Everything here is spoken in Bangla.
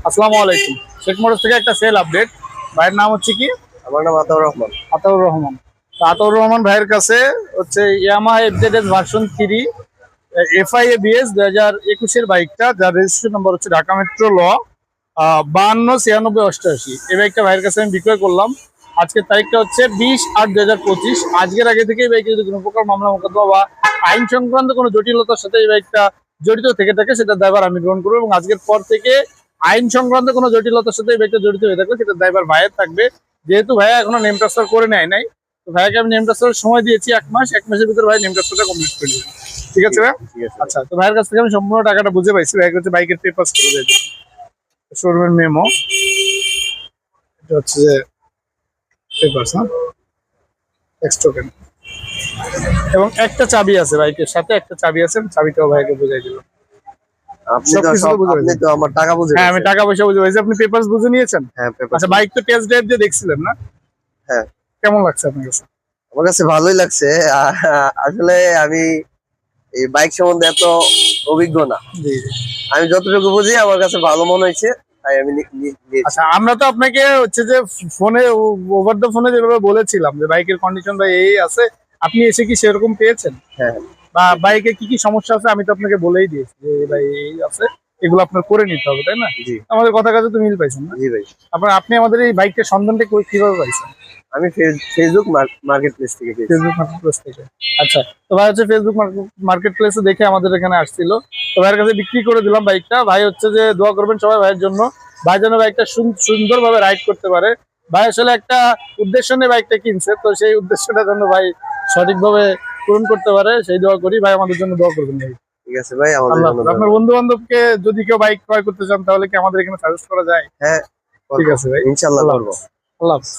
আসসালামু আলাইকুম। শেখ মোটরস থেকে একটা সেল আপডেট। ভাইয়ের নাম হচ্ছে কি? আমার নাম আতাউর রহমান। আতাউর রহমান। তো আতাউর রহমান ভাইয়ের কাছে হচ্ছে Yamaha FZS version 3 FI ABS 2021-এর বাইকটা, যার রেজিস্ট্রেশন নাম্বার হচ্ছে ঢাকা মেট্রো ল 529688। এই বাইকটা ভাইয়ের কাছে আমি বিক্রয় করলাম। আজকের তারিখটা হচ্ছে 20/8/2025। আজকের আগে থেকে এই বাইকে যদি কোনো প্রকার মামলা মোকদ্দমা বা আইন সংক্রান্ত কোনো জটিলতার সাথে এই বাইকটা জড়িত থেকে থাকে, সেটা দায়ভার আমি গ্রহণ করবো। এবং আজকের পর থেকে আইন সংক্রান্ত কোনো জটিলতার সাথে এই বাইকটা জড়িত হয়ে থাকলে সেটা দায়ভার ভাইয়ের থাকবে। যেহেতু ভাইয়া এখনো নেম ট্রান্সফার করে নেয় নাই, তো ভাইয়াকে আমি নেম ট্রান্সফারের সময় দিয়েছি 1 মাস। 1 মাসের ভিতরে ভাই নেম ট্রান্সফারটা কমপ্লিট করে দিবেন। ঠিক আছে ভাই? ঠিক আছে। আচ্ছা, তো ভাইয়ের কাছ থেকে আমি সম্পূর্ণ টাকাটা বুঝে পাইছি। ভাইয়ের কাছে বাইকের পেপারস করে দেবে, শোরুমের মেমো, এটা হচ্ছে যে পেপারস, হ্যাঁ, ট্যাক্স টোকেন, এবং একটা চাবি আছে বাইকের সাথে। একটা চাবি আছে, চাবিটাও ভাইকে বুঝাই দিলাম। আপনি তো আমার টাকা বুঝে হ্যাঁ, আমি গেছেন। টাকা পয়সা বুঝে পাইছি। আপনি পেপারস বুঝে নিয়েছেন? হ্যাঁ, পেপার। আচ্ছা, বাইক তো টেস্ট ড্রাইভ দিয়ে দেখছিলেন না? হ্যাঁ, কেমন লাগছে আপনার কাছে? আমার কাছে ভালোই লাগছে। আসলে আমি এই বাইক সম্বন্ধে এত অভিজ্ঞ না। জি জি। আমি যতটুকু বুঝি আমার কাছে ভালো মনে হয়েছে, তাই আমি নিয়েছি। আচ্ছা, আমরা তো আপনাকে হচ্ছে যে ফোনে, ওভার দ্য ফোনে যেভাবে বলেছিলাম যে বাইকের কন্ডিশন ভাই এই আছে, আপনি এসে কি সেরকম পেয়েছেন? হ্যাঁ, বা বাইকে কি কি সমস্যা আছে আমি তো আপনাকে বলেই দিয়েছি যে ভাই এই আছে, এগুলো আপনার করে নিতে হবে, তাই না? জি আমাদের কথা কাজে তো মিল পাইছেন না? জি ভাই। আপনি আমাদের এই বাইকটার সন্ধানটা কিভাবে পাইছেন? আমি ফেসবুক মার্কেট প্লেস থেকে পেয়েছি। ফেসবুক মার্কেট প্লেস থেকে। আচ্ছা, তো ভাই হচ্ছে ফেসবুক মার্কেট প্লেসে দেখে আমাদের এখানে আসছিল। তো ভাইয়ের কাছে বিক্রি করে দিলাম বাইকটা। ভাই হচ্ছে যে দোয়া করবেন সবাই ভাইয়ের জন্য। ভাই যেন বাইকটা সুন্দরভাবে রাইড করতে পারে। ভাই আসলে একটা উদ্দেশ্য নিয়ে বাইকটা কিনছে, তো সেই উদ্দেশ্যটা যেন ভাই সঠিকভাবে পূরণ করতে পারে, সেই দোয়া করি। ভাই আমাদের জন্য দোয়া করবেন ভাই। ঠিক আছে ভাই, আমাদের আল্লাহ জন্য হাফেজ। আপনার বন্ধু বান্ধবকে যদি কেউ বাইক ক্রয় করতে চান তাহলে কি আমাদের এখানে সাজেস্ট করা যায়? হ্যাঁ, ঠিক আছে ভাই, ইনশাআল্লাহ আল্লাহ করবো। হাফেজ। আল্লাহ হাফেজ।